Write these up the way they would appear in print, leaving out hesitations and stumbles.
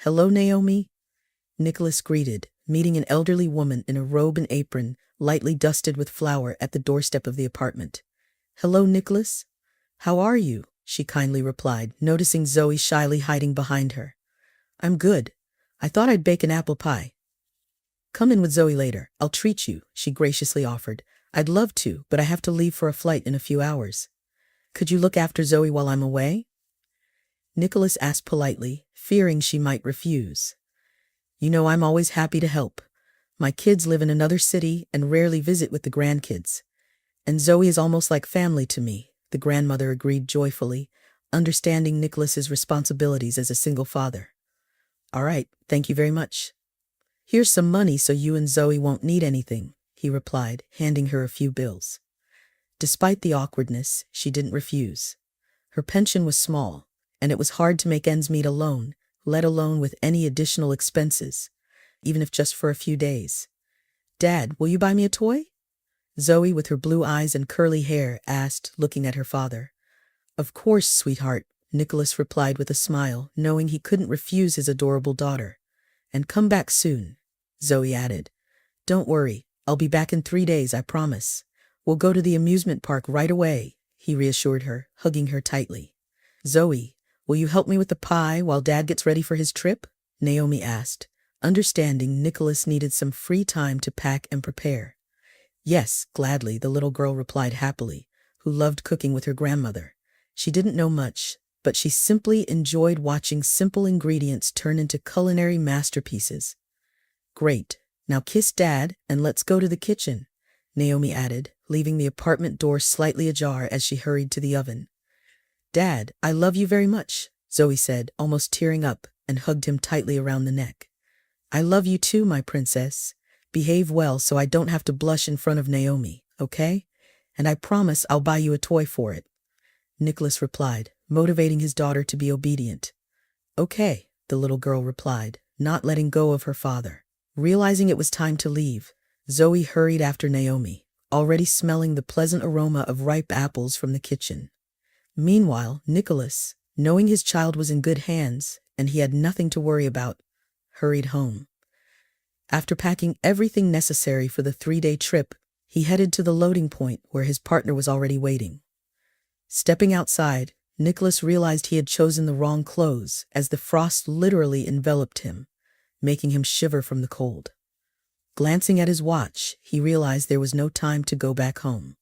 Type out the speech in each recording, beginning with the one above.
Hello, Naomi, Nicholas greeted, meeting an elderly woman in a robe and apron, lightly dusted with flour at the doorstep of the apartment. Hello, Nicholas. How are you? She kindly replied, noticing Zoe shyly hiding behind her. I'm good. I thought I'd bake an apple pie. Come in with Zoe later. I'll treat you, she graciously offered. I'd love to, but I have to leave for a flight in a few hours. Could you look after Zoe while I'm away? Nicholas asked politely, fearing she might refuse. You know I'm always happy to help. My kids live in another city and rarely visit with the grandkids. And Zoe is almost like family to me, the grandmother agreed joyfully, understanding Nicholas's responsibilities as a single father. All right, thank you very much. Here's some money so you and Zoe won't need anything, he replied, handing her a few bills. Despite the awkwardness, she didn't refuse. Her pension was small, and it was hard to make ends meet alone, let alone with any additional expenses, even if just for a few days. Dad, will you buy me a toy? Zoe, with her blue eyes and curly hair, asked, looking at her father. Of course, sweetheart, Nicholas replied with a smile, knowing he couldn't refuse his adorable daughter. And come back soon, Zoe added. Don't worry, I'll be back in 3 days, I promise. We'll go to the amusement park right away, he reassured her, hugging her tightly. Zoe, will you help me with the pie while Dad gets ready for his trip? Naomi asked, understanding Nicholas needed some free time to pack and prepare. Yes, gladly, the little girl replied happily, who loved cooking with her grandmother. She didn't know much, but she simply enjoyed watching simple ingredients turn into culinary masterpieces. Great, now kiss Dad and let's go to the kitchen, Naomi added, leaving the apartment door slightly ajar as she hurried to the oven. Dad, I love you very much, Zoe said, almost tearing up, and hugged him tightly around the neck. I love you too, my princess. Behave well so I don't have to blush in front of Naomi, okay? And I promise I'll buy you a toy for it. Nicholas replied, motivating his daughter to be obedient. Okay, the little girl replied, not letting go of her father. Realizing it was time to leave, Zoe hurried after Naomi, already smelling the pleasant aroma of ripe apples from the kitchen. Meanwhile, Nicholas, knowing his child was in good hands and he had nothing to worry about, hurried home. After packing everything necessary for the 3-day trip, he headed to the loading point where his partner was already waiting. Stepping outside, Nicholas realized he had chosen the wrong clothes as the frost literally enveloped him, making him shiver from the cold. Glancing at his watch, he realized there was no time to go back home,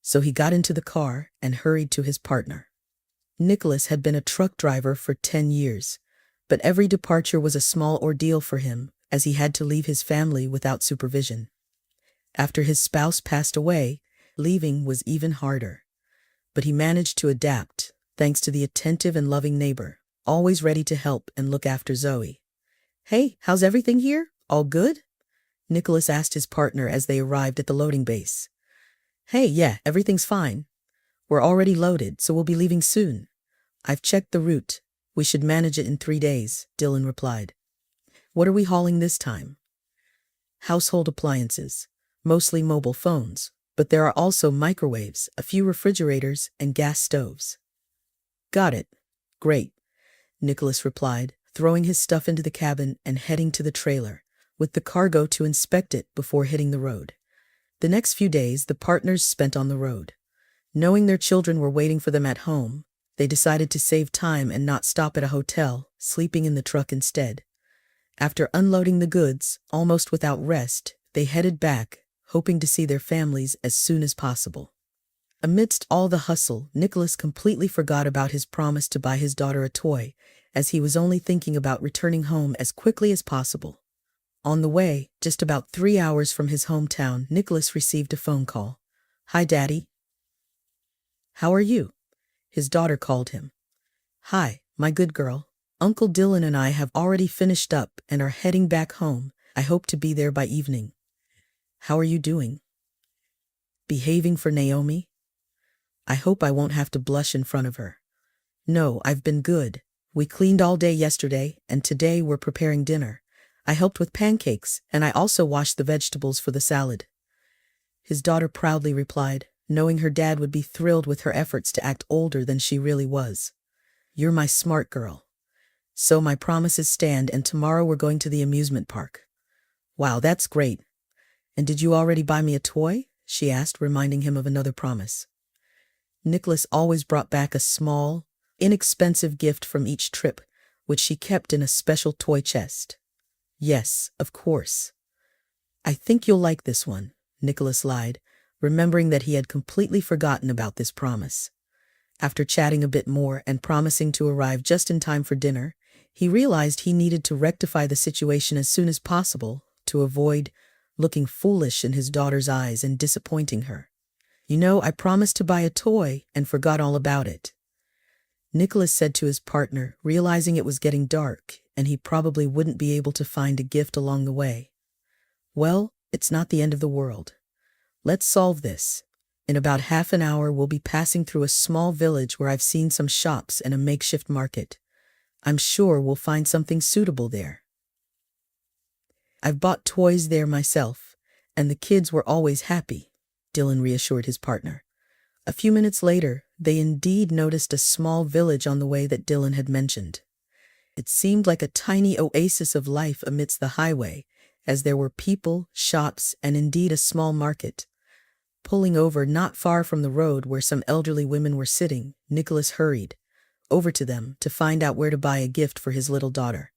so he got into the car and hurried to his partner. Nicholas had been a truck driver for 10 years, but every departure was a small ordeal for him as he had to leave his family without supervision. After his spouse passed away, leaving was even harder. But he managed to adapt, thanks to the attentive and loving neighbor, always ready to help and look after Zoe. Hey, how's everything here? All good? Nicholas asked his partner as they arrived at the loading base. Hey, yeah, everything's fine. We're already loaded, so we'll be leaving soon. I've checked the route. We should manage it in 3 days, Dylan replied. What are we hauling this time? Household appliances, mostly mobile phones, but there are also microwaves, a few refrigerators, and gas stoves. Got it. Great, Nicholas replied, throwing his stuff into the cabin and heading to the trailer, with the cargo to inspect it before hitting the road. The next few days the partners spent on the road. Knowing their children were waiting for them at home, they decided to save time and not stop at a hotel, sleeping in the truck instead. After unloading the goods, almost without rest, they headed back, hoping to see their families as soon as possible. Amidst all the hustle, Nicholas completely forgot about his promise to buy his daughter a toy, as he was only thinking about returning home as quickly as possible. On the way, just about 3 hours from his hometown, Nicholas received a phone call. Hi, Daddy. How are you? His daughter called him. Hi, my good girl. Uncle Dylan and I have already finished up and are heading back home. I hope to be there by evening. How are you doing? Behaving for Naomi? I hope I won't have to blush in front of her. No, I've been good. We cleaned all day yesterday, and today we're preparing dinner. I helped with pancakes, and I also washed the vegetables for the salad. His daughter proudly replied, knowing her dad would be thrilled with her efforts to act older than she really was. You're my smart girl. So my promises stand, and tomorrow we're going to the amusement park. Wow, that's great. And did you already buy me a toy? She asked, reminding him of another promise. Nicholas always brought back a small, inexpensive gift from each trip, which she kept in a special toy chest. Yes, of course. I think you'll like this one, Nicholas lied, remembering that he had completely forgotten about this promise. After chatting a bit more and promising to arrive just in time for dinner, he realized he needed to rectify the situation as soon as possible to avoid looking foolish in his daughter's eyes and disappointing her. You know, I promised to buy a toy and forgot all about it, Nicholas said to his partner, realizing it was getting dark and he probably wouldn't be able to find a gift along the way. Well, it's not the end of the world. Let's solve this. In about half an hour, we'll be passing through a small village where I've seen some shops and a makeshift market. I'm sure we'll find something suitable there. I've bought toys there myself, and the kids were always happy, Dylan reassured his partner. A few minutes later, they indeed noticed a small village on the way that Dylan had mentioned. It seemed like a tiny oasis of life amidst the highway, as there were people, shops, and indeed a small market. Pulling over not far from the road where some elderly women were sitting, Nicholas hurried over to them to find out where to buy a gift for his little daughter.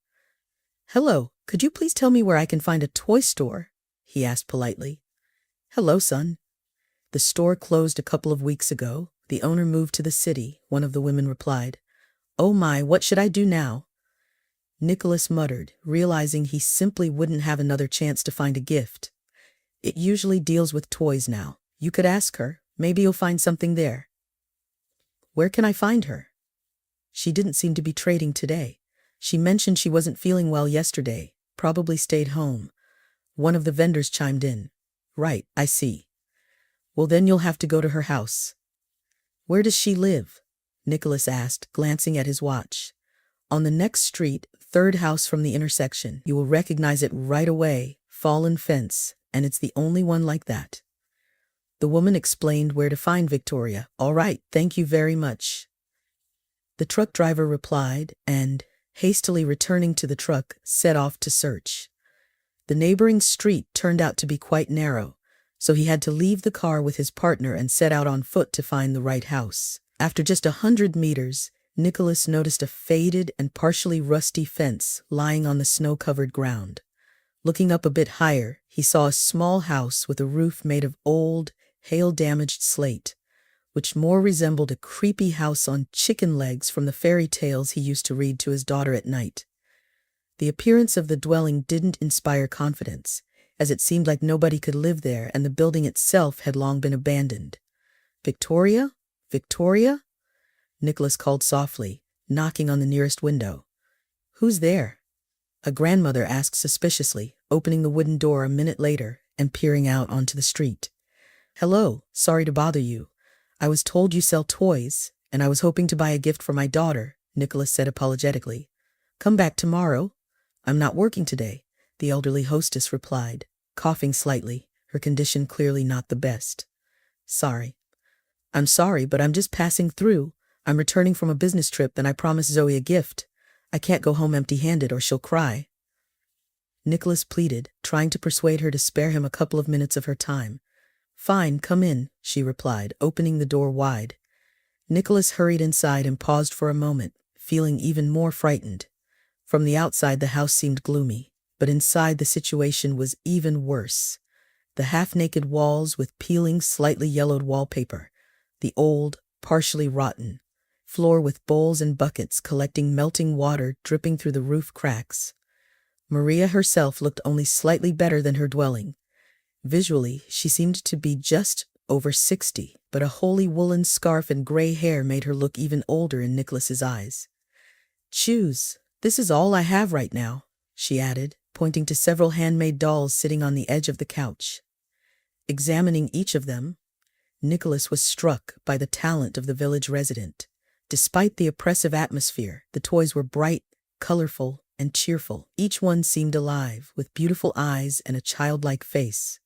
"Hello, could you please tell me where I can find a toy store?" he asked politely. "Hello, son. The store closed a couple of weeks ago. The owner moved to the city," one of the women replied. "Oh my, what should I do now?" Nicholas muttered, realizing he simply wouldn't have another chance to find a gift. "It usually deals with toys now. You could ask her. Maybe you'll find something there." "Where can I find her?" "She didn't seem to be trading today. She mentioned she wasn't feeling well yesterday, probably stayed home." One of the vendors chimed in. "Right, I see. Well, then you'll have to go to her house." "Where does she live?" Nicholas asked, glancing at his watch. "On the next street, third house from the intersection. You will recognize it right away, fallen fence, and it's the only one like that." The woman explained where to find Victoria. "All right, thank you very much." The truck driver replied and, hastily returning to the truck, set off to search. The neighboring street turned out to be quite narrow, so he had to leave the car with his partner and set out on foot to find the right house. After just 100 meters, Nicholas noticed a faded and partially rusty fence lying on the snow-covered ground. Looking up a bit higher, he saw a small house with a roof made of old, hail-damaged slate, which more resembled a creepy house on chicken legs from the fairy tales he used to read to his daughter at night. The appearance of the dwelling didn't inspire confidence, as it seemed like nobody could live there and the building itself had long been abandoned. "Victoria? Victoria?" Nicholas called softly, knocking on the nearest window. "Who's there?" a grandmother asked suspiciously, opening the wooden door a minute later and peering out onto the street. "Hello, sorry to bother you. I was told you sell toys, and I was hoping to buy a gift for my daughter," Nicholas said apologetically. "Come back tomorrow." "I'm not working today," the elderly hostess replied, coughing slightly, her condition clearly not the best. "Sorry." "I'm sorry, but I'm just passing through. I'm returning from a business trip and I promised Zoe a gift. I can't go home empty-handed or she'll cry." Nicholas pleaded, trying to persuade her to spare him a couple of minutes of her time. "Fine, come in," she replied, opening the door wide. Nicholas hurried inside and paused for a moment, feeling even more frightened. From the outside, the house seemed gloomy, but inside the situation was even worse. The half-naked walls with peeling, slightly yellowed wallpaper, the old, partially rotten floor with bowls and buckets collecting melting water dripping through the roof cracks. Maria herself looked only slightly better than her dwelling. Visually, she seemed to be just over 60, but a holey woolen scarf and gray hair made her look even older in Nicholas's eyes. "Choose. This is all I have right now," she added, pointing to several handmade dolls sitting on the edge of the couch. Examining each of them, Nicholas was struck by the talent of the village resident. Despite the oppressive atmosphere, the toys were bright, colorful, and cheerful. Each one seemed alive, with beautiful eyes and a childlike face.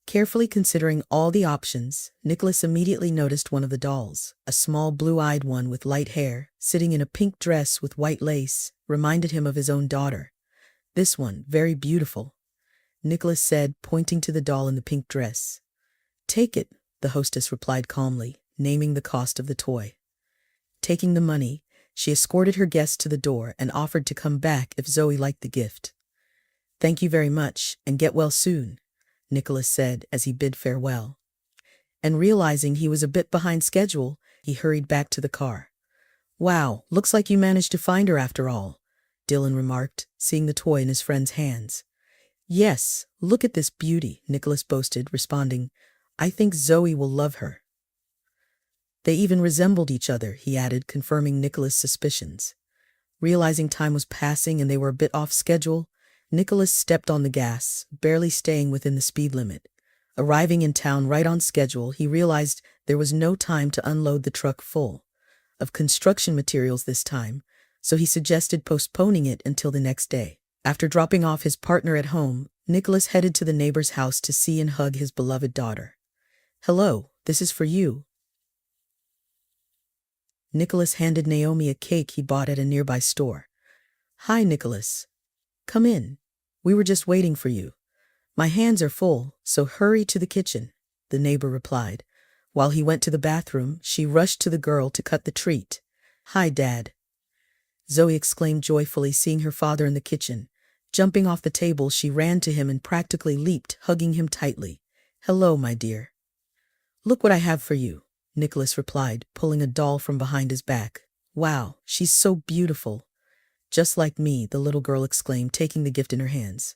Carefully considering all the options, Nicholas immediately noticed one of the dolls, a small blue-eyed one with light hair, sitting in a pink dress with white lace, reminded him of his own daughter. This one, very beautiful, Nicholas said, pointing to the doll in the pink dress. Take it, the hostess replied calmly, naming the cost of the toy. Taking the money, she escorted her guest to the door and offered to come back if Zoe liked the gift. Thank you very much, and get well soon, Nicholas said as he bid farewell. And realizing he was a bit behind schedule, he hurried back to the car. Wow, looks like you managed to find her after all, Dylan remarked, seeing the toy in his friend's hands. Yes, look at this beauty, Nicholas boasted, responding, I think Zoe will love her. They even resembled each other, he added, confirming Nicholas' suspicions. Realizing time was passing and they were a bit off schedule, Nicholas stepped on the gas, barely staying within the speed limit. Arriving in town right on schedule, he realized there was no time to unload the truck full of construction materials this time, so he suggested postponing it until the next day. After dropping off his partner at home, Nicholas headed to the neighbor's house to see and hug his beloved daughter. Hello, this is for you. Nicholas handed Naomi a cake he bought at a nearby store. Hi, Nicholas. Come in. We were just waiting for you. My hands are full, so hurry to the kitchen, the neighbor replied. While he went to the bathroom, she rushed to the girl to cut the treat. Hi, Dad. Zoe exclaimed joyfully, seeing her father in the kitchen. Jumping off the table, she ran to him and practically leaped, hugging him tightly. Hello, my dear. Look what I have for you, Nicholas replied, pulling a doll from behind his back. Wow, she's so beautiful. Just like me, the little girl exclaimed, taking the gift in her hands.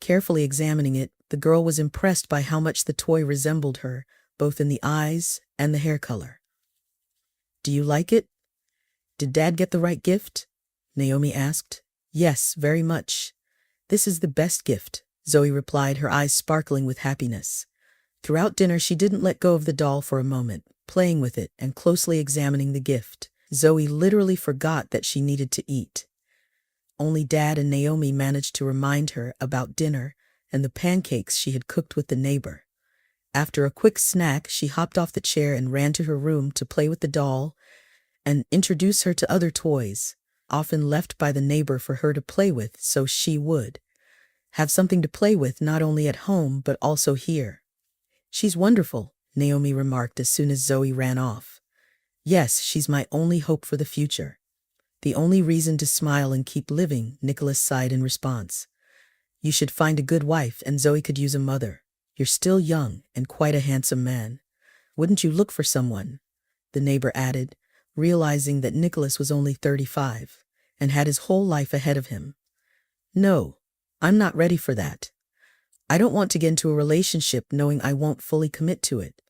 Carefully examining it, the girl was impressed by how much the toy resembled her, both in the eyes and the hair color. Do you like it? Did Dad get the right gift? Naomi asked. Yes, very much. This is the best gift, Zoe replied, her eyes sparkling with happiness. Throughout dinner, she didn't let go of the doll for a moment, playing with it and closely examining the gift. Zoe literally forgot that she needed to eat. Only Dad and Naomi managed to remind her about dinner and the pancakes she had cooked with the neighbor. After a quick snack, she hopped off the chair and ran to her room to play with the doll and introduce her to other toys, often left by the neighbor for her to play with so she would have something to play with not only at home but also here. She's wonderful, Naomi remarked as soon as Zoe ran off. Yes, she's my only hope for the future. The only reason to smile and keep living, Nicholas sighed in response. You should find a good wife, and Zoe could use a mother. You're still young and quite a handsome man. Wouldn't you look for someone? The neighbor added, realizing that Nicholas was only 35 and had his whole life ahead of him. No, I'm not ready for that. I don't want to get into a relationship knowing I won't fully commit to it.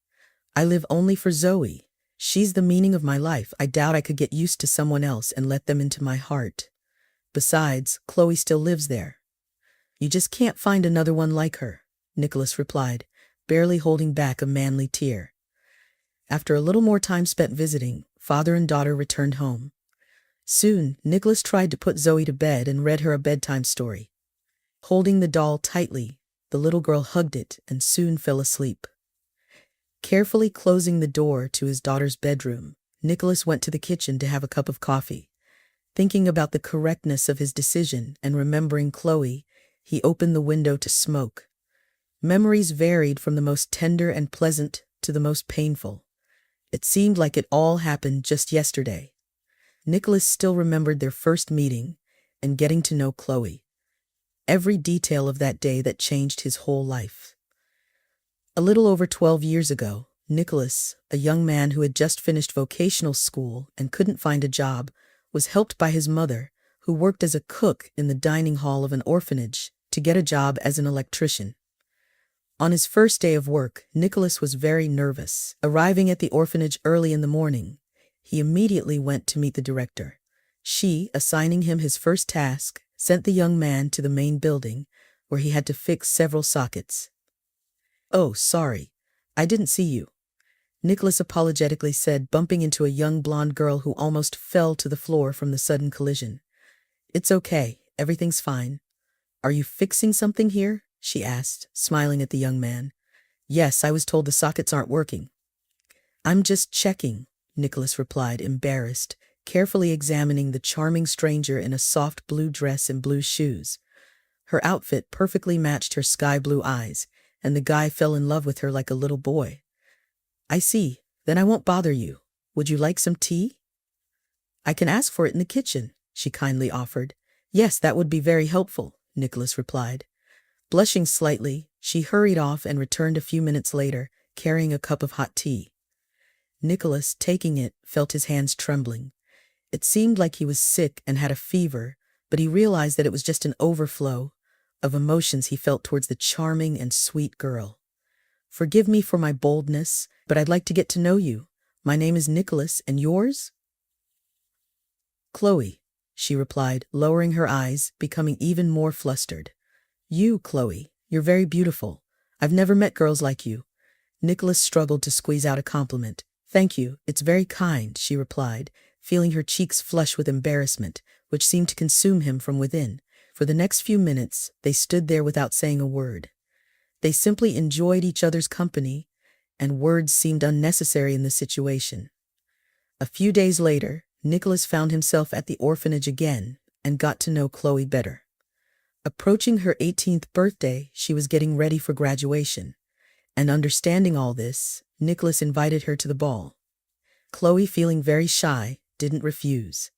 I live only for Zoe. She's the meaning of my life. I doubt I could get used to someone else and let them into my heart. Besides, Chloe still lives there. You just can't find another one like her, Nicholas replied, barely holding back a manly tear. After a little more time spent visiting, father and daughter returned home. Soon, Nicholas tried to put Zoe to bed and read her a bedtime story. Holding the doll tightly, the little girl hugged it and soon fell asleep. Carefully closing the door to his daughter's bedroom, Nicholas went to the kitchen to have a cup of coffee. Thinking about the correctness of his decision and remembering Chloe, he opened the window to smoke. Memories varied from the most tender and pleasant to the most painful. It seemed like it all happened just yesterday. Nicholas still remembered their first meeting and getting to know Chloe. Every detail of that day that changed his whole life. A little over 12 years ago, Nicholas, a young man who had just finished vocational school and couldn't find a job, was helped by his mother, who worked as a cook in the dining hall of an orphanage, to get a job as an electrician. On his first day of work, Nicholas was very nervous. Arriving at the orphanage early in the morning, he immediately went to meet the director. She, assigning him his first task, sent the young man to the main building, where he had to fix several sockets. Oh, sorry. I didn't see you, Nicholas apologetically said, bumping into a young blonde girl who almost fell to the floor from the sudden collision. It's okay. Everything's fine. Are you fixing something here? She asked, smiling at the young man. Yes, I was told the sockets aren't working. I'm just checking, Nicholas replied, embarrassed, carefully examining the charming stranger in a soft blue dress and blue shoes. Her outfit perfectly matched her sky blue eyes, and the guy fell in love with her like a little boy. I see. Then I won't bother you. Would you like some tea? I can ask for it in the kitchen, she kindly offered. Yes, that would be very helpful, Nicholas replied. Blushing slightly, she hurried off and returned a few minutes later, carrying a cup of hot tea. Nicholas, taking it, felt his hands trembling. It seemed like he was sick and had a fever, but he realized that it was just an overflow of emotions he felt towards the charming and sweet girl. Forgive me for my boldness, but I'd like to get to know you. My name is Nicholas, and yours? Chloe, she replied, lowering her eyes, becoming even more flustered. You, Chloe, you're very beautiful. I've never met girls like you. Nicholas struggled to squeeze out a compliment. Thank you, it's very kind, she replied, feeling her cheeks flush with embarrassment, which seemed to consume him from within. For the next few minutes, they stood there without saying a word. They simply enjoyed each other's company, and words seemed unnecessary in the situation. A few days later, Nicholas found himself at the orphanage again and got to know Chloe better. Approaching her 18th birthday, she was getting ready for graduation, and understanding all this, Nicholas invited her to the ball. Chloe, feeling very shy, didn't refuse.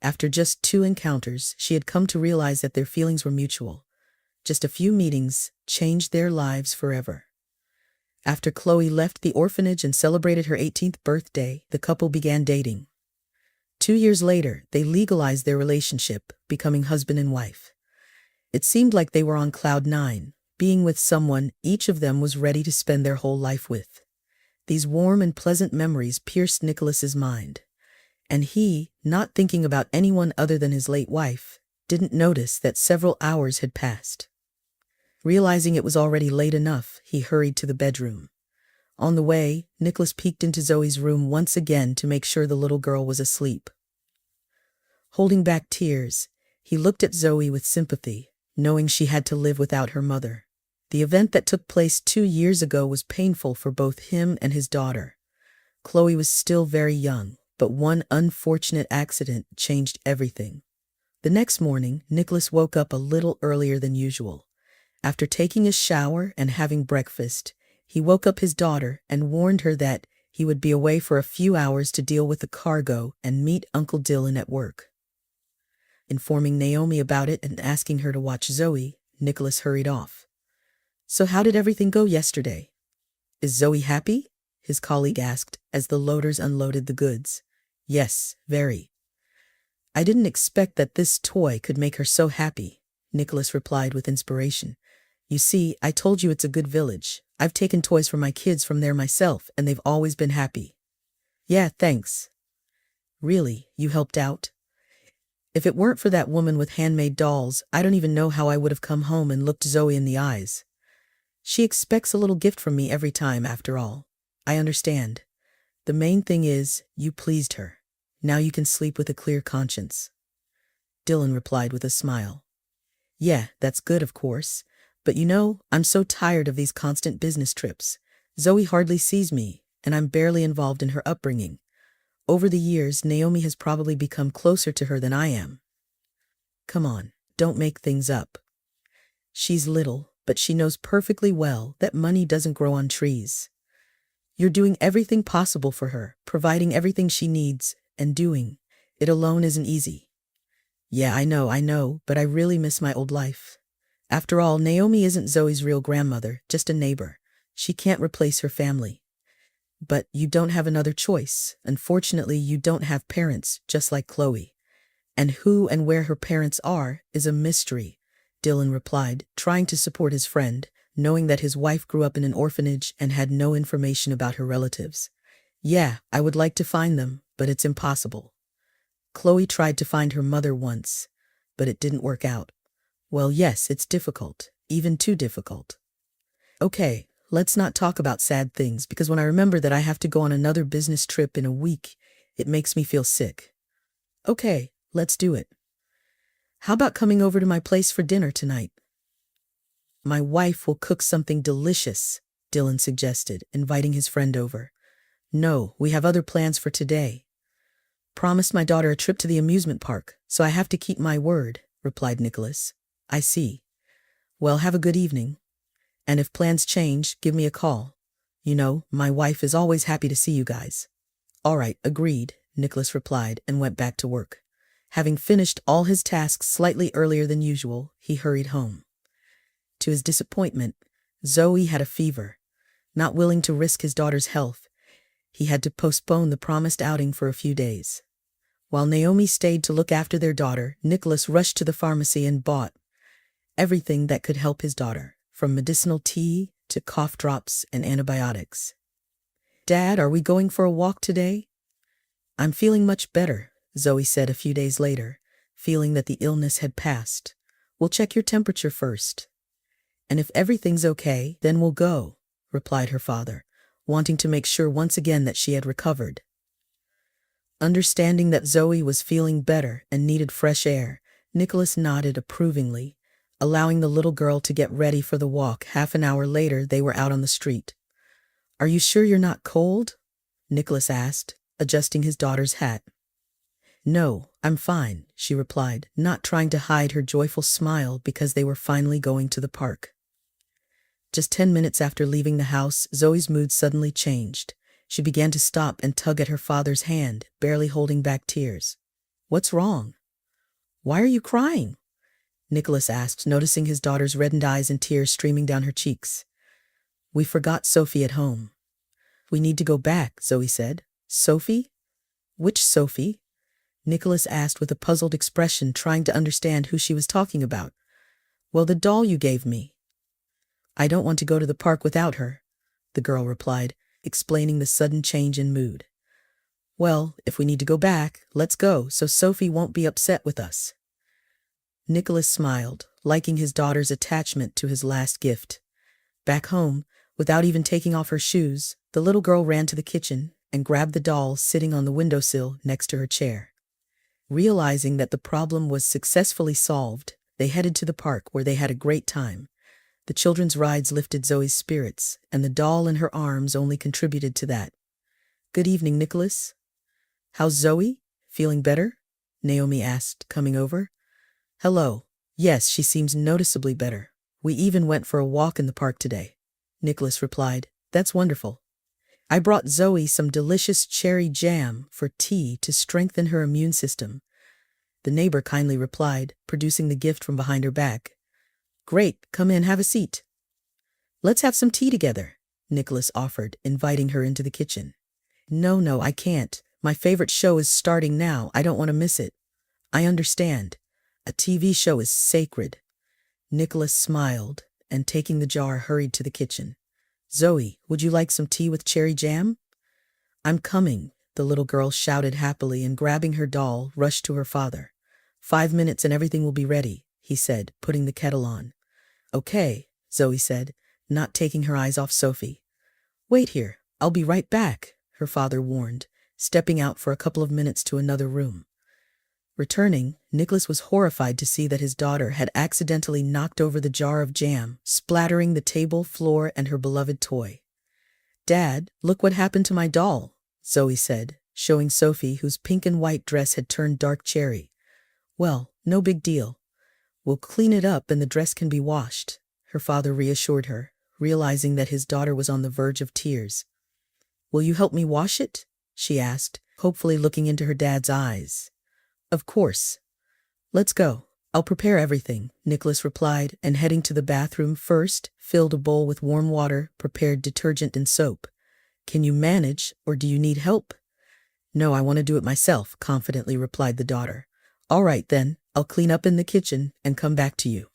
After just 2 encounters, she had come to realize that their feelings were mutual. Just a few meetings changed their lives forever. After Chloe left the orphanage and celebrated her 18th birthday, the couple began dating. 2 years later, they legalized their relationship, becoming husband and wife. It seemed like they were on cloud 9, being with someone each of them was ready to spend their whole life with. These warm and pleasant memories pierced Nicholas's mind, and he, not thinking about anyone other than his late wife, didn't notice that several hours had passed. Realizing it was already late enough, he hurried to the bedroom. On the way, Nicholas peeked into Zoe's room once again to make sure the little girl was asleep. Holding back tears, he looked at Zoe with sympathy, knowing she had to live without her mother. The event that took place 2 years ago was painful for both him and his daughter. Chloe was still very young, but one unfortunate accident changed everything. The next morning, Nicholas woke up a little earlier than usual. After taking a shower and having breakfast, he woke up his daughter and warned her that he would be away for a few hours to deal with the cargo and meet Uncle Dylan at work. Informing Naomi about it and asking her to watch Zoe, Nicholas hurried off. So how did everything go yesterday? Is Zoe happy? His colleague asked as the loaders unloaded the goods. Yes, very. I didn't expect that this toy could make her so happy, Nicholas replied with inspiration. You see, I told you it's a good village. I've taken toys for my kids from there myself, and they've always been happy. Yeah, thanks. Really, you helped out? If it weren't for that woman with handmade dolls, I don't even know how I would have come home and looked Zoe in the eyes. She expects a little gift from me every time, after all. I understand. The main thing is, you pleased her. Now you can sleep with a clear conscience. Dylan replied with a smile. Yeah, that's good, of course. But you know, I'm so tired of these constant business trips. Zoe hardly sees me, and I'm barely involved in her upbringing. Over the years, Naomi has probably become closer to her than I am. Come on, don't make things up. She's little, but she knows perfectly well that money doesn't grow on trees. You're doing everything possible for her, providing everything she needs, and doing it alone isn't easy. Yeah, I know, but I really miss my old life. After all, Naomi isn't Zoe's real grandmother, just a neighbor. She can't replace her family. But you don't have another choice. Unfortunately, you don't have parents, just like Chloe. And who and where her parents are is a mystery, Dylan replied, trying to support his friend, knowing that his wife grew up in an orphanage and had no information about her relatives. Yeah, I would like to find them, but it's impossible. Chloe tried to find her mother once, but it didn't work out. Well, yes, it's difficult, even too difficult. Okay, let's not talk about sad things, because when I remember that I have to go on another business trip in a week, it makes me feel sick. Okay, let's do it. How about coming over to my place for dinner tonight? My wife will cook something delicious, Dylan suggested, inviting his friend over. No, we have other plans for today. Promised my daughter a trip to the amusement park, so I have to keep my word, replied Nicholas. I see. Well, have a good evening. And if plans change, give me a call. You know, my wife is always happy to see you guys. All right, agreed, Nicholas replied and went back to work. Having finished all his tasks slightly earlier than usual, he hurried home. To his disappointment, Zoe had a fever. Not willing to risk his daughter's health, he had to postpone the promised outing for a few days. While Naomi stayed to look after their daughter, Nicholas rushed to the pharmacy and bought everything that could help his daughter, from medicinal tea to cough drops and antibiotics. Dad, are we going for a walk today? I'm feeling much better, Zoe said a few days later, feeling that the illness had passed. We'll check your temperature first. And if everything's okay, then we'll go, replied her father, wanting to make sure once again that she had recovered. Understanding that Zoe was feeling better and needed fresh air, Nicholas nodded approvingly, allowing the little girl to get ready for the walk. Half an hour later, they were out on the street. Are you sure you're not cold? Nicholas asked, adjusting his daughter's hat. No, I'm fine, she replied, not trying to hide her joyful smile because they were finally going to the park. Just 10 minutes after leaving the house, Zoe's mood suddenly changed. She began to stop and tug at her father's hand, barely holding back tears. What's wrong? Why are you crying? Nicholas asked, noticing his daughter's reddened eyes and tears streaming down her cheeks. We forgot Sophie at home. We need to go back, Zoe said. Sophie? Which Sophie? Nicholas asked with a puzzled expression, trying to understand who she was talking about. Well, the doll you gave me. I don't want to go to the park without her, the girl replied, explaining the sudden change in mood. Well, if we need to go back, let's go, so Sophie won't be upset with us. Nicholas smiled, liking his daughter's attachment to his last gift. Back home, without even taking off her shoes, the little girl ran to the kitchen and grabbed the doll sitting on the windowsill next to her chair. Realizing that the problem was successfully solved, they headed to the park where they had a great time. The children's rides lifted Zoe's spirits, and the doll in her arms only contributed to that. Good evening, Nicholas. How's Zoe? Feeling better? Naomi asked, coming over. Hello. Yes, she seems noticeably better. We even went for a walk in the park today. Nicholas replied. That's wonderful. I brought Zoe some delicious cherry jam for tea to strengthen her immune system. The neighbor kindly replied, producing the gift from behind her back. Great, come in, have a seat. Let's have some tea together, Nicholas offered, inviting her into the kitchen. No, I can't. My favorite show is starting now. I don't want to miss it. I understand. A TV show is sacred. Nicholas smiled, and taking the jar, hurried to the kitchen. Zoe, would you like some tea with cherry jam? I'm coming, the little girl shouted happily, and grabbing her doll, rushed to her father. 5 minutes and everything will be ready, he said, putting the kettle on. Okay, Zoe said, not taking her eyes off Sophie. Wait here, I'll be right back, her father warned, stepping out for a couple of minutes to another room. Returning, Nicholas was horrified to see that his daughter had accidentally knocked over the jar of jam, splattering the table, floor, and her beloved toy. Dad, look what happened to my doll, Zoe said, showing Sophie, whose pink and white dress had turned dark cherry. Well, no big deal. We'll clean it up and the dress can be washed, her father reassured her, realizing that his daughter was on the verge of tears. Will you help me wash it? She asked, hopefully looking into her dad's eyes. Of course. Let's go. I'll prepare everything, Nicholas replied, and heading to the bathroom first, filled a bowl with warm water, prepared detergent and soap. Can you manage, or do you need help? No, I want to do it myself, confidently replied the daughter. All right then, I'll clean up in the kitchen and come back to you.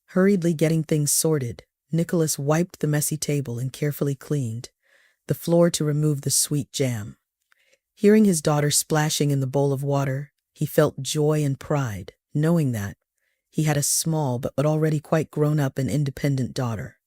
Hurriedly getting things sorted, Nicholas wiped the messy table and carefully cleaned the floor to remove the sweet jam. Hearing his daughter splashing in the bowl of water, he felt joy and pride, knowing that he had a small but already quite grown-up and independent daughter.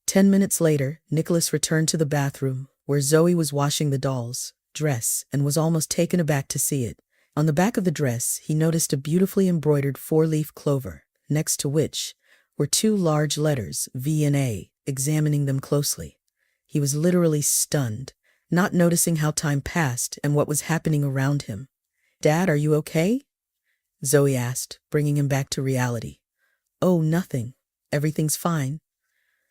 10 minutes later, Nicholas returned to the bathroom, where Zoe was washing the doll's dress and was almost taken aback to see it. On the back of the dress, he noticed a beautifully embroidered 4-leaf clover, next to which were two large letters, V and A. Examining them closely, he was literally stunned, not noticing how time passed and what was happening around him. "Dad, are you okay?" Zoe asked, bringing him back to reality. "Oh, nothing. Everything's fine."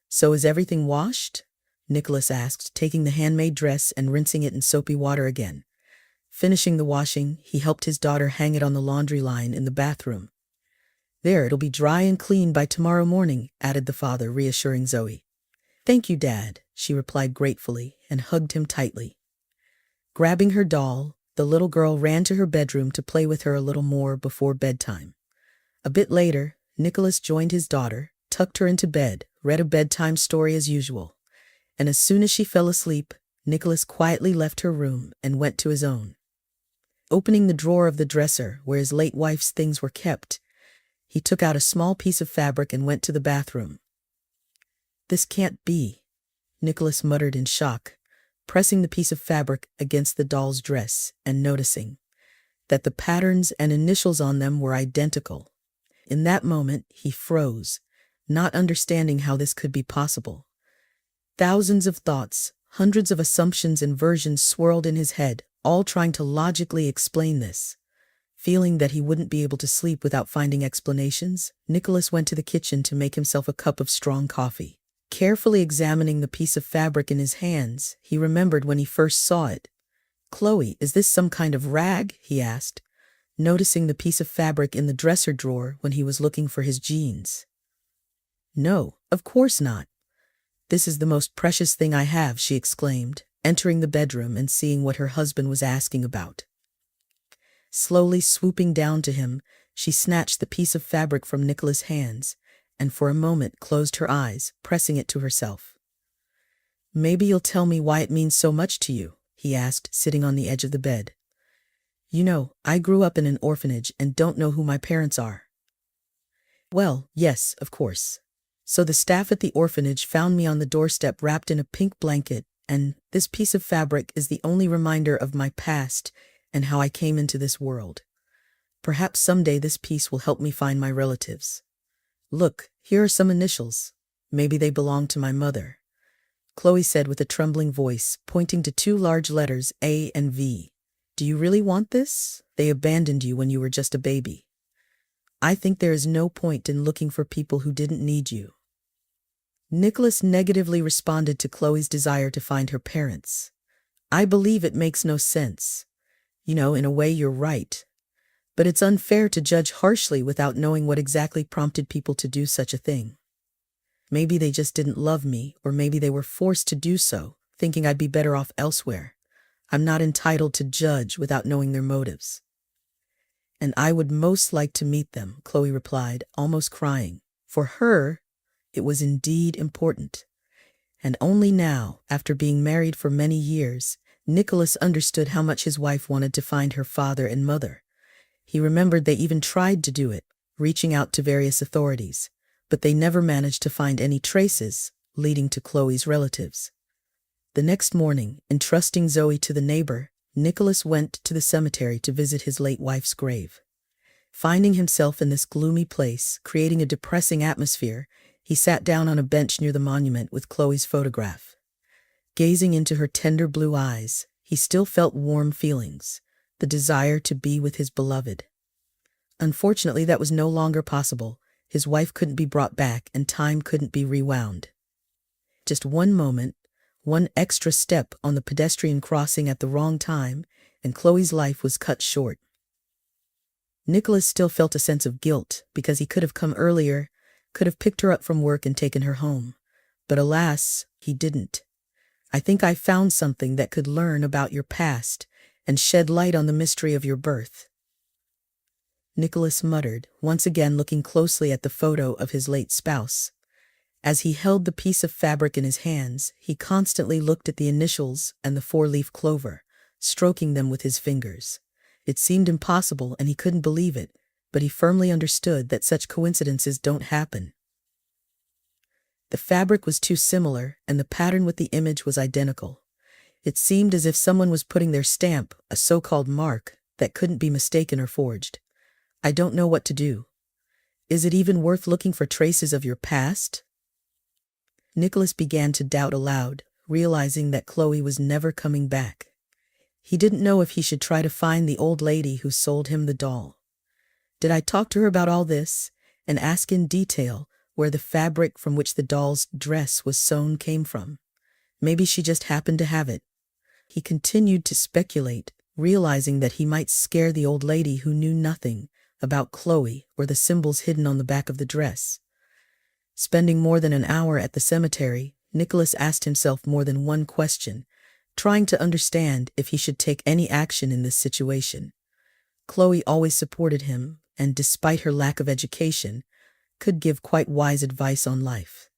"So is everything washed?" Nicholas asked, taking the handmade dress and rinsing it in soapy water again. Finishing the washing, he helped his daughter hang it on the laundry line in the bathroom. "There, it'll be dry and clean by tomorrow morning," added the father, reassuring Zoe. "Thank you, Dad," she replied gratefully and hugged him tightly. Grabbing her doll, the little girl ran to her bedroom to play with her a little more before bedtime. A bit later, Nicholas joined his daughter, tucked her into bed, read a bedtime story as usual. And as soon as she fell asleep, Nicholas quietly left her room and went to his own. Opening the drawer of the dresser where his late wife's things were kept, he took out a small piece of fabric and went to the bathroom. "This can't be," Nicholas muttered in shock, pressing the piece of fabric against the doll's dress and noticing that the patterns and initials on them were identical. In that moment, he froze, not understanding how this could be possible. Thousands of thoughts, hundreds of assumptions and versions swirled in his head, all trying to logically explain this. Feeling that he wouldn't be able to sleep without finding explanations, Nicholas went to the kitchen to make himself a cup of strong coffee. Carefully examining the piece of fabric in his hands, he remembered when he first saw it. "Chloe, is this some kind of rag?" he asked, noticing the piece of fabric in the dresser drawer when he was looking for his jeans. "No, of course not. This is the most precious thing I have," she exclaimed, entering the bedroom and seeing what her husband was asking about. Slowly swooping down to him, she snatched the piece of fabric from Nicholas' hands and for a moment closed her eyes, pressing it to herself. "Maybe you'll tell me why it means so much to you," he asked, sitting on the edge of the bed. "You know, I grew up in an orphanage and don't know who my parents are." "Well, yes, of course. So the staff at the orphanage found me on the doorstep wrapped in a pink blanket, and this piece of fabric is the only reminder of my past and how I came into this world. Perhaps someday this piece will help me find my relatives. Look, here are some initials. Maybe they belong to my mother," Chloe said with a trembling voice, pointing to two large letters, A and V. "Do you really want this? They abandoned you when you were just a baby. I think there is no point in looking for people who didn't need you." Nicholas negatively responded to Chloe's desire to find her parents. "I believe it makes no sense. You know, in a way you're right. But it's unfair to judge harshly without knowing what exactly prompted people to do such a thing. Maybe they just didn't love me, or maybe they were forced to do so, thinking I'd be better off elsewhere. I'm not entitled to judge without knowing their motives." "And I would most like to meet them," Chloe replied, almost crying. For her, it was indeed important. And only now, after being married for many years, Nicholas understood how much his wife wanted to find her father and mother. He remembered they even tried to do it, reaching out to various authorities, but they never managed to find any traces, leading to Chloe's relatives. The next morning, entrusting Zoe to the neighbor, Nicholas went to the cemetery to visit his late wife's grave. Finding himself in this gloomy place, creating a depressing atmosphere, he sat down on a bench near the monument with Chloe's photograph. Gazing into her tender blue eyes, he still felt warm feelings, the desire to be with his beloved. Unfortunately, that was no longer possible. His wife couldn't be brought back and time couldn't be rewound. Just one moment, one extra step on the pedestrian crossing at the wrong time, and Chloe's life was cut short. Nicholas still felt a sense of guilt because he could have come earlier, could have picked her up from work and taken her home. But alas, he didn't. "I think I found something that could learn about your past and shed light on the mystery of your birth," Nicholas muttered, once again looking closely at the photo of his late spouse. As he held the piece of fabric in his hands, he constantly looked at the initials and the four-leaf clover, stroking them with his fingers. It seemed impossible and he couldn't believe it, but he firmly understood that such coincidences don't happen. The fabric was too similar, and the pattern with the image was identical. It seemed as if someone was putting their stamp, a so-called mark, that couldn't be mistaken or forged. "I don't know what to do." Is it even worth looking for traces of your past? Nicholas began to doubt aloud, realizing that Chloe was never coming back. He didn't know if he should try to find the old lady who sold him the doll. Did I talk to her about all this and ask in detail where the fabric from which the doll's dress was sewn came from? Maybe she just happened to have it. He continued to speculate, realizing that he might scare the old lady who knew nothing about Chloe or the symbols hidden on the back of the dress. Spending more than an hour at the cemetery, Nicholas asked himself more than one question, trying to understand if he should take any action in this situation. Chloe always supported him, and despite her lack of education, could give quite wise advice on life.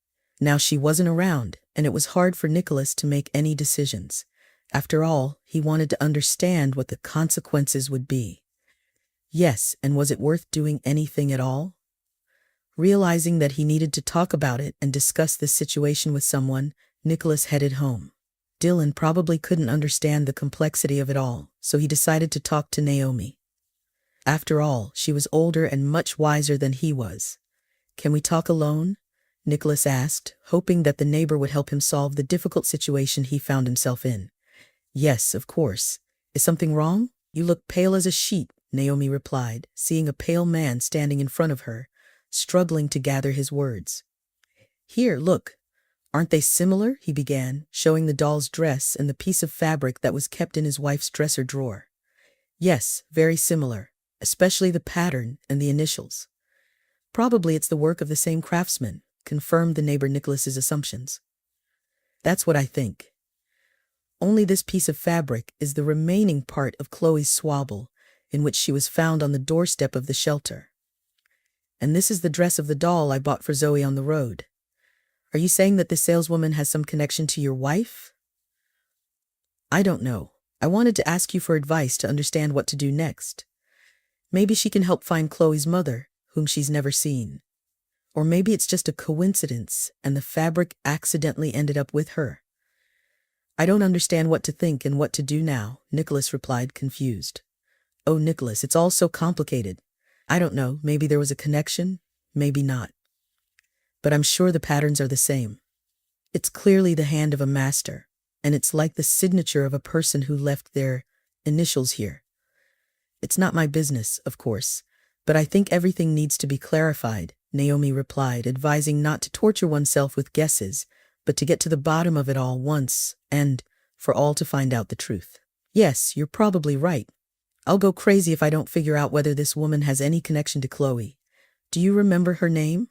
Now she wasn't around, and it was hard for Nicholas to make any decisions. After all, he wanted to understand what the consequences would be. Yes, and was it worth doing anything at all? Realizing that he needed to talk about it and discuss this situation with someone, Nicholas headed home. Dylan probably couldn't understand the complexity of it all, so he decided to talk to Naomi. After all, she was older and much wiser than he was. "Can we talk alone?" Nicholas asked, hoping that the neighbor would help him solve the difficult situation he found himself in. "Yes, of course. Is something wrong? You look pale as a sheet," Naomi replied, seeing a pale man standing in front of her, struggling to gather his words. "Here, look. Aren't they similar?" he began, showing the doll's dress and the piece of fabric that was kept in his wife's dresser drawer. "Yes, very similar, especially the pattern and the initials." "Probably it's the work of the same craftsman," confirmed the neighbor Nicholas's assumptions. "That's what I think. Only this piece of fabric is the remaining part of Chloe's swabble, in which she was found on the doorstep of the shelter. And this is the dress of the doll I bought for Zoe on the road. Are you saying that the saleswoman has some connection to your wife?" "I don't know. I wanted to ask you for advice to understand what to do next. Maybe she can help find Chloe's mother, whom she's never seen. Or maybe it's just a coincidence and the fabric accidentally ended up with her." "I don't understand what to think and what to do now," Nicholas replied, confused. "Oh, Nicholas, it's all so complicated. I don't know, maybe there was a connection, maybe not. But I'm sure the patterns are the same. It's clearly the hand of a master, and it's like the signature of a person who left their initials here. It's not my business, of course, but I think everything needs to be clarified," Naomi replied, advising not to torture oneself with guesses, but to get to the bottom of it all once, and for all to find out the truth. "Yes, you're probably right. I'll go crazy if I don't figure out whether this woman has any connection to Chloe. Do you remember her name?"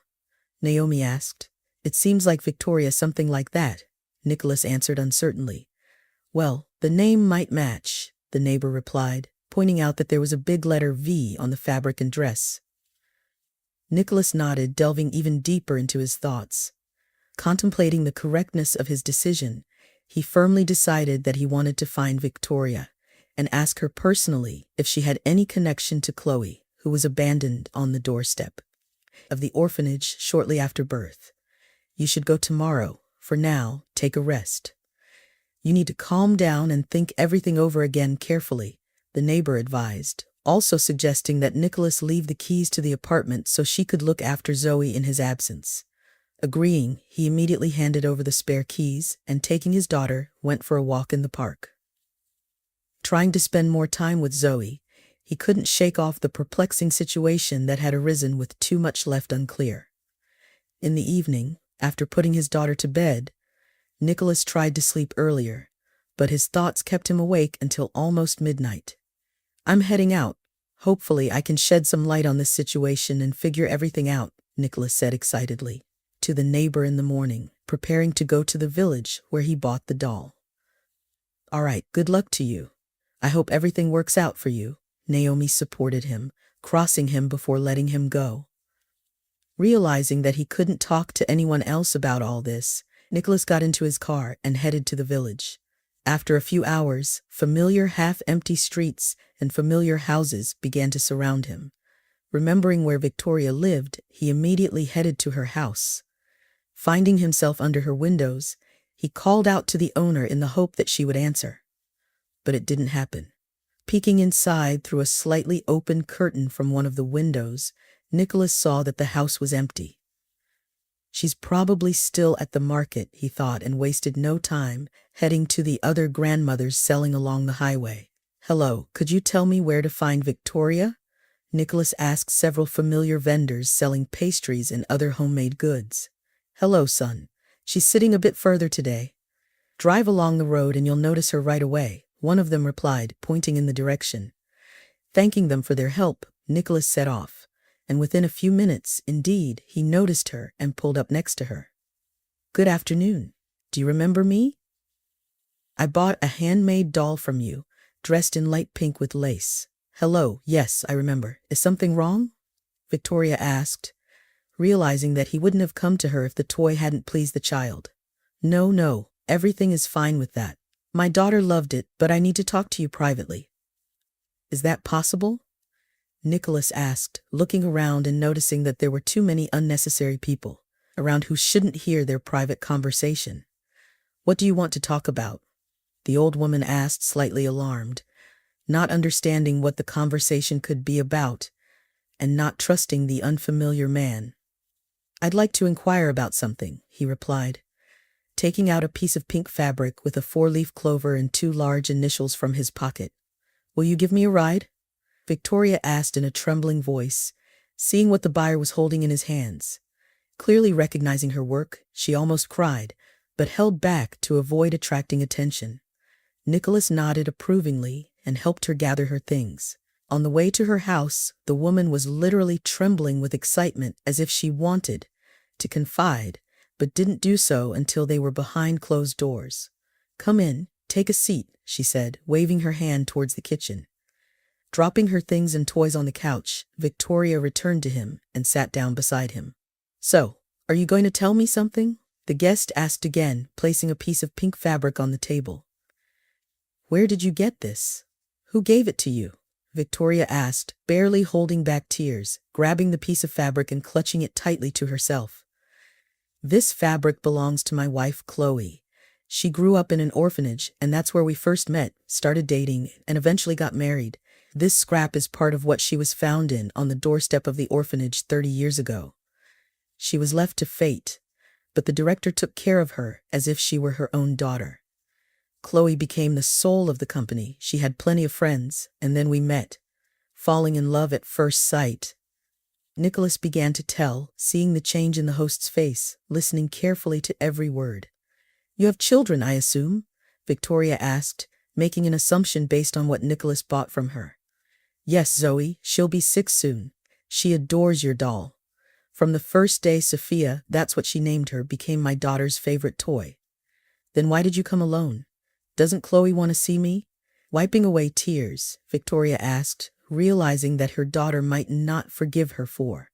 Naomi asked. "It seems like Victoria, something like that," Nicholas answered uncertainly. "Well, the name might match," the neighbor replied, pointing out that there was a big letter V on the fabric and dress. Nicholas nodded, delving even deeper into his thoughts. Contemplating the correctness of his decision, he firmly decided that he wanted to find Victoria and ask her personally if she had any connection to Chloe, who was abandoned on the doorstep of the orphanage shortly after birth. "You should go tomorrow. For now, take a rest. You need to calm down and think everything over again carefully," the neighbor advised, also suggesting that Nicholas leave the keys to the apartment so she could look after Zoe in his absence. Agreeing, he immediately handed over the spare keys and, taking his daughter, went for a walk in the park. Trying to spend more time with Zoe, he couldn't shake off the perplexing situation that had arisen with too much left unclear. In the evening, after putting his daughter to bed, Nicholas tried to sleep earlier, but his thoughts kept him awake until almost midnight. "I'm heading out. Hopefully I can shed some light on this situation and figure everything out," Nicholas said excitedly to the neighbor in the morning, preparing to go to the village where he bought the doll. "All right, good luck to you. I hope everything works out for you," Naomi supported him, crossing him before letting him go. Realizing that he couldn't talk to anyone else about all this, Nicholas got into his car and headed to the village. After a few hours, familiar half-empty streets and familiar houses began to surround him. Remembering where Victoria lived, he immediately headed to her house. Finding himself under her windows, he called out to the owner in the hope that she would answer. But it didn't happen. Peeking inside through a slightly open curtain from one of the windows, Nicholas saw that the house was empty. She's probably still at the market, he thought, and wasted no time, heading to the other grandmothers selling along the highway. Hello, could you tell me where to find Victoria? Nicholas asked several familiar vendors selling pastries and other homemade goods. Hello, son. She's sitting a bit further today. Drive along the road and you'll notice her right away, one of them replied, pointing in the direction. Thanking them for their help, Nicholas set off, and within a few minutes, indeed, he noticed her and pulled up next to her. Good afternoon. Do you remember me? I bought a handmade doll from you, dressed in light pink with lace. Hello, yes, I remember. Is something wrong? Victoria asked, realizing that he wouldn't have come to her if the toy hadn't pleased the child. No, everything is fine with that. My daughter loved it, but I need to talk to you privately. Is that possible? Nicholas asked, looking around and noticing that there were too many unnecessary people around who shouldn't hear their private conversation. What do you want to talk about? The old woman asked, slightly alarmed, not understanding what the conversation could be about, and not trusting the unfamiliar man. I'd like to inquire about something, he replied, taking out a piece of pink fabric with a 4-leaf clover and 2 large initials from his pocket. Will you give me a ride? Victoria asked in a trembling voice, seeing what the buyer was holding in his hands. Clearly recognizing her work, she almost cried, but held back to avoid attracting attention. Nicholas nodded approvingly and helped her gather her things. On the way to her house, the woman was literally trembling with excitement as if she wanted to confide, but didn't do so until they were behind closed doors. Come in, take a seat, she said, waving her hand towards the kitchen. Dropping her things and toys on the couch, Victoria returned to him and sat down beside him. So, are you going to tell me something? The guest asked again, placing a piece of pink fabric on the table. Where did you get this? Who gave it to you? Victoria asked, barely holding back tears, grabbing the piece of fabric and clutching it tightly to herself. This fabric belongs to my wife, Chloe. She grew up in an orphanage, and that's where we first met, started dating, and eventually got married. This scrap is part of what she was found in on the doorstep of the orphanage 30 years ago. She was left to fate, but the director took care of her as if she were her own daughter. Chloe became the soul of the company. She had plenty of friends, and then we met, falling in love at first sight. Nicholas began to tell, seeing the change in the host's face, listening carefully to every word. You have children, I assume? Victoria asked, making an assumption based on what Nicholas bought from her. Yes, Zoe, she'll be 6 soon. She adores your doll. From the first day Sophia, that's what she named her, became my daughter's favorite toy. Then why did you come alone? Doesn't Chloe want to see me? Wiping away tears, Victoria asked, realizing that her daughter might not forgive her for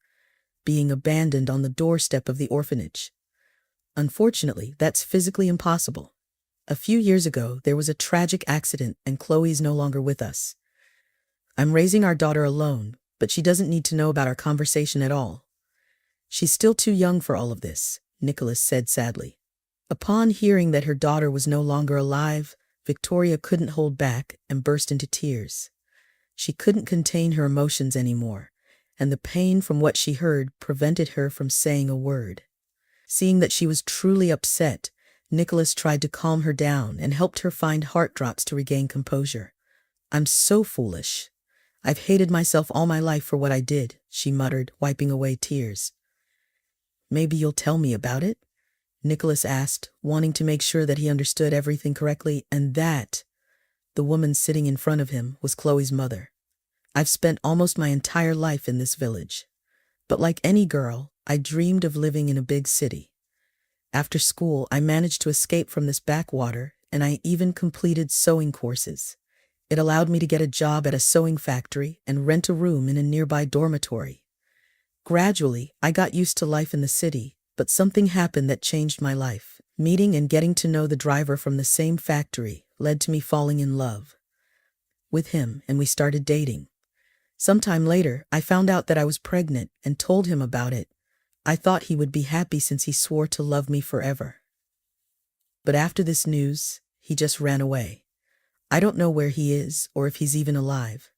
being abandoned on the doorstep of the orphanage. Unfortunately, that's physically impossible. A few years ago, there was a tragic accident and Chloe's no longer with us. I'm raising our daughter alone, but she doesn't need to know about our conversation at all. She's still too young for all of this, Nicholas said sadly. Upon hearing that her daughter was no longer alive, Victoria couldn't hold back and burst into tears. She couldn't contain her emotions anymore, and the pain from what she heard prevented her from saying a word. Seeing that she was truly upset, Nicholas tried to calm her down and helped her find heart drops to regain composure. I'm so foolish. I've hated myself all my life for what I did, she muttered, wiping away tears. Maybe you'll tell me about it? Nicholas asked, wanting to make sure that he understood everything correctly, and that the woman sitting in front of him was Chloe's mother. I've spent almost my entire life in this village. But like any girl, I dreamed of living in a big city. After school, I managed to escape from this backwater, and I even completed sewing courses. It allowed me to get a job at a sewing factory and rent a room in a nearby dormitory. Gradually, I got used to life in the city, but something happened that changed my life. Meeting and getting to know the driver from the same factory led to me falling in love with him, and we started dating. Sometime later, I found out that I was pregnant and told him about it. I thought he would be happy since he swore to love me forever. But after this news, he just ran away. I don't know where he is or if he's even alive.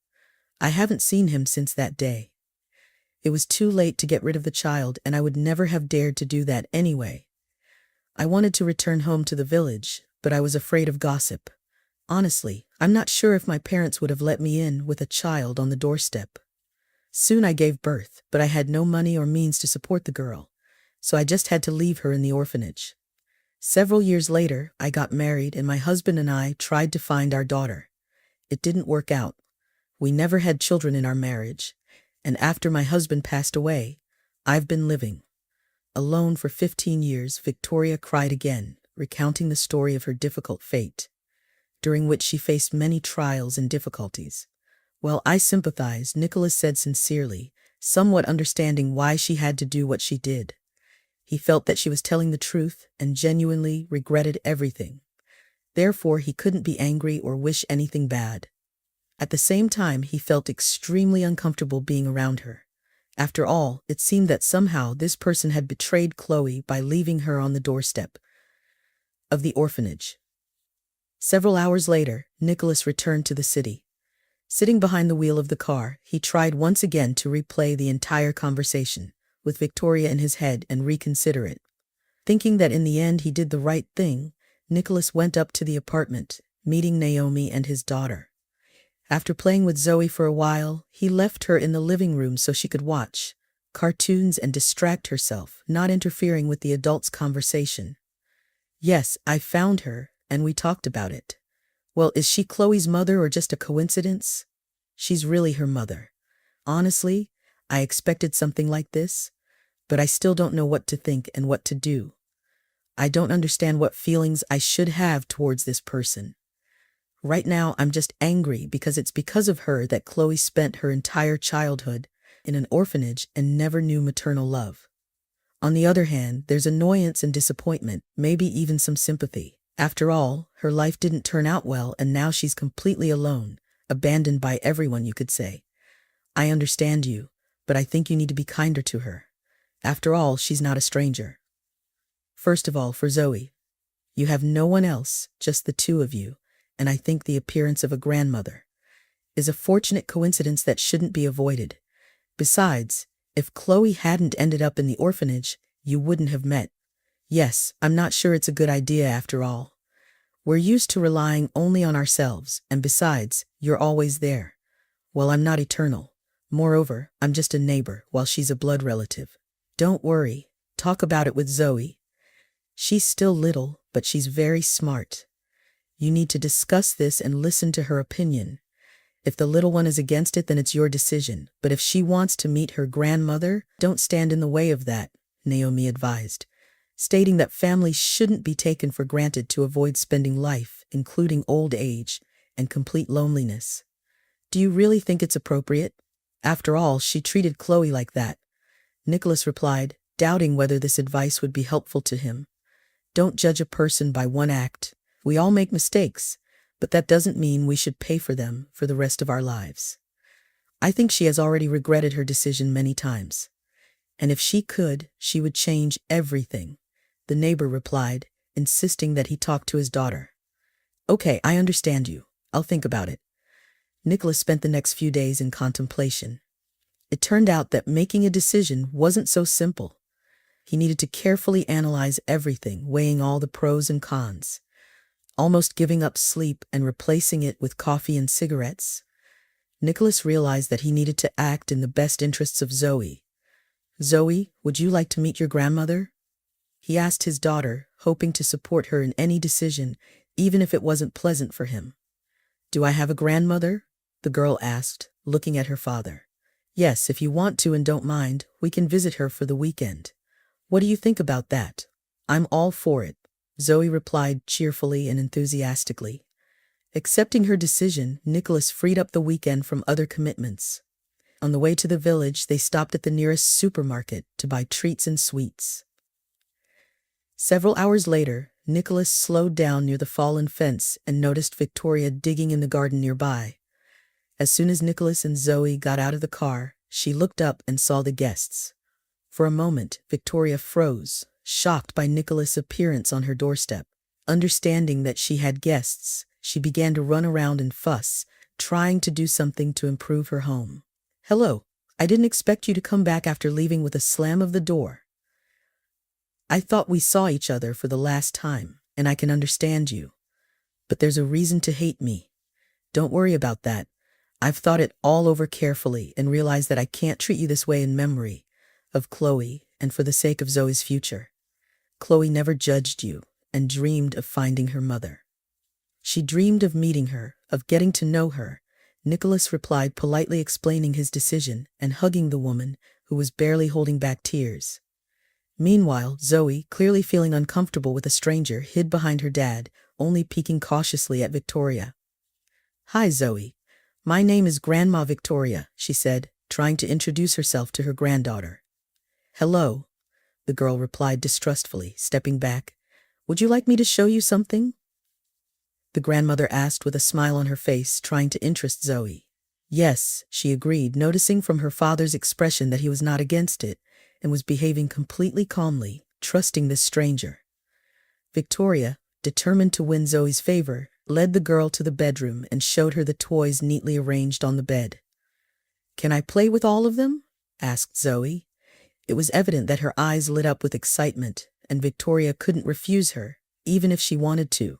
I haven't seen him since that day. It was too late to get rid of the child, and I would never have dared to do that anyway. I wanted to return home to the village, but I was afraid of gossip. Honestly, I'm not sure if my parents would have let me in with a child on the doorstep. Soon I gave birth, but I had no money or means to support the girl, so I just had to leave her in the orphanage. Several years later, I got married and my husband and I tried to find our daughter. It didn't work out. We never had children in our marriage, and after my husband passed away, I've been living alone for 15 years. Victoria cried again, recounting the story of her difficult fate, during which she faced many trials and difficulties. Well, I sympathize, Nicholas said sincerely, somewhat understanding why she had to do what she did. He felt that she was telling the truth and genuinely regretted everything. Therefore, he couldn't be angry or wish anything bad. At the same time, he felt extremely uncomfortable being around her. After all, it seemed that somehow this person had betrayed Chloe by leaving her on the doorstep of the orphanage. Several hours later, Nicholas returned to the city. Sitting behind the wheel of the car, he tried once again to replay the entire conversation with Victoria in his head and reconsider it. Thinking that in the end he did the right thing, Nicholas went up to the apartment, meeting Naomi and his daughter. After playing with Zoe for a while, he left her in the living room so she could watch cartoons and distract herself, not interfering with the adults' conversation. Yes, I found her, and we talked about it. Well, is she Chloe's mother or just a coincidence? She's really her mother. Honestly, I expected something like this, but I still don't know what to think and what to do. I don't understand what feelings I should have towards this person. Right now, I'm just angry because it's because of her that Chloe spent her entire childhood in an orphanage and never knew maternal love. On the other hand, there's annoyance and disappointment, maybe even some sympathy. After all, her life didn't turn out well and now she's completely alone, abandoned by everyone, you could say. I understand you, but I think you need to be kinder to her. After all, she's not a stranger. First of all, for Zoe, you have no one else, just the two of you, and I think the appearance of a grandmother is a fortunate coincidence that shouldn't be avoided. Besides, if Chloe hadn't ended up in the orphanage, you wouldn't have met. Yes, I'm not sure it's a good idea after all. We're used to relying only on ourselves, and besides, you're always there. Well, I'm not eternal. Moreover, I'm just a neighbor while she's a blood relative. Don't worry, talk about it with Zoe. She's still little, but she's very smart. You need to discuss this and listen to her opinion. If the little one is against it, then it's your decision. But if she wants to meet her grandmother, don't stand in the way of that, Naomi advised, stating that families shouldn't be taken for granted to avoid spending life, including old age and complete loneliness. Do you really think it's appropriate? After all, she treated Chloe like that. Nicholas replied, doubting whether this advice would be helpful to him. Don't judge a person by one act. We all make mistakes, but that doesn't mean we should pay for them for the rest of our lives. I think she has already regretted her decision many times. And if she could, she would change everything, the neighbor replied, insisting that he talk to his daughter. Okay, I understand you. I'll think about it. Nicholas spent the next few days in contemplation. It turned out that making a decision wasn't so simple. He needed to carefully analyze everything, weighing all the pros and cons. Almost giving up sleep and replacing it with coffee and cigarettes, Nicholas realized that he needed to act in the best interests of Zoe. Zoe, would you like to meet your grandmother? He asked his daughter, hoping to support her in any decision, even if it wasn't pleasant for him. Do I have a grandmother? The girl asked, looking at her father. Yes, if you want to and don't mind, we can visit her for the weekend. What do you think about that? I'm all for it, Zoe replied cheerfully and enthusiastically. Accepting her decision, Nicholas freed up the weekend from other commitments. On the way to the village, they stopped at the nearest supermarket to buy treats and sweets. Several hours later, Nicholas slowed down near the fallen fence and noticed Victoria digging in the garden nearby. As soon as Nicholas and Zoe got out of the car, she looked up and saw the guests. For a moment, Victoria froze, shocked by Nicholas' appearance on her doorstep. Understanding that she had guests, she began to run around and fuss, trying to do something to improve her home. Hello, I didn't expect you to come back after leaving with a slam of the door. I thought we saw each other for the last time, and I can understand you. But there's a reason to hate me. Don't worry about that. I've thought it all over carefully and realized that I can't treat you this way in memory of Chloe and for the sake of Zoe's future. Chloe never judged you and dreamed of finding her mother. She dreamed of meeting her, of getting to know her. Nicholas replied, politely explaining his decision and hugging the woman, who was barely holding back tears. Meanwhile, Zoe, clearly feeling uncomfortable with a stranger, hid behind her dad, only peeking cautiously at Victoria. "Hi, Zoe. My name is Grandma Victoria," she said, trying to introduce herself to her granddaughter. "Hello," the girl replied distrustfully, stepping back. "Would you like me to show you something?" the grandmother asked with a smile on her face, trying to interest Zoe. "Yes," she agreed, noticing from her father's expression that he was not against it and was behaving completely calmly, trusting this stranger. Victoria, determined to win Zoe's favor, led the girl to the bedroom and showed her the toys neatly arranged on the bed. "Can I play with all of them?" asked Zoe. It was evident that her eyes lit up with excitement, and Victoria couldn't refuse her, even if she wanted to.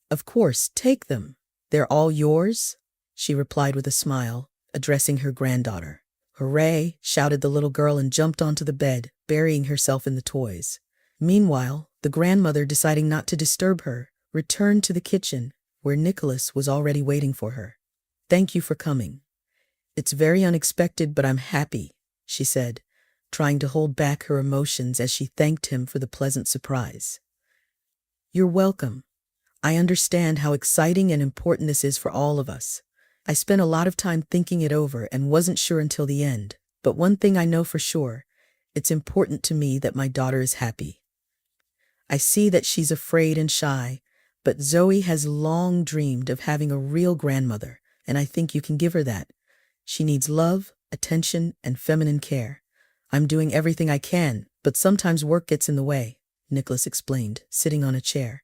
"Of course, take them. They're all yours?" she replied with a smile, addressing her granddaughter. "Hooray!" shouted the little girl and jumped onto the bed, burying herself in the toys. Meanwhile, the grandmother, deciding not to disturb her, returned to the kitchen, where Nicholas was already waiting for her. "Thank you for coming. It's very unexpected, but I'm happy," she said, trying to hold back her emotions as she thanked him for the pleasant surprise. "You're welcome. I understand how exciting and important this is for all of us. I spent a lot of time thinking it over and wasn't sure until the end, but one thing I know for sure, it's important to me that my daughter is happy. I see that she's afraid and shy, but Zoe has long dreamed of having a real grandmother, and I think you can give her that. She needs love, attention, and feminine care. I'm doing everything I can, but sometimes work gets in the way," Nicholas explained, sitting on a chair.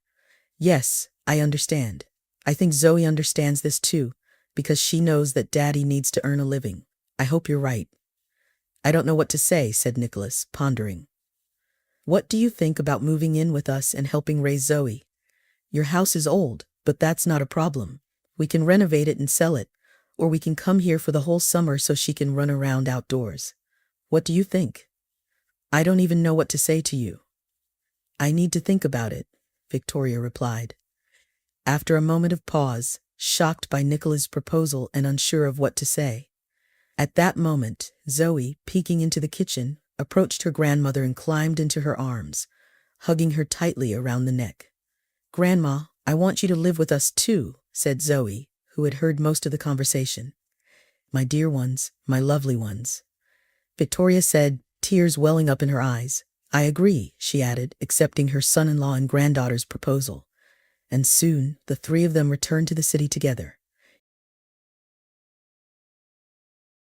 "Yes, I understand. I think Zoe understands this too, because she knows that Daddy needs to earn a living. I hope you're right." "I don't know what to say," said Nicholas, pondering. "What do you think about moving in with us and helping raise Zoe? Your house is old, but that's not a problem. We can renovate it and sell it, or we can come here for the whole summer so she can run around outdoors. What do you think?" "I don't even know what to say to you." "I need to think about it," Victoria replied. After a moment of pause, shocked by Nicola's proposal and unsure of what to say. At that moment, Zoe, peeking into the kitchen, approached her grandmother and climbed into her arms, hugging her tightly around the neck. "Grandma, I want you to live with us too," said Zoe, who had heard most of the conversation. "My dear ones, my lovely ones," Victoria said, tears welling up in her eyes. "I agree," she added, accepting her son-in-law and granddaughter's proposal. And soon, the three of them returned to the city together.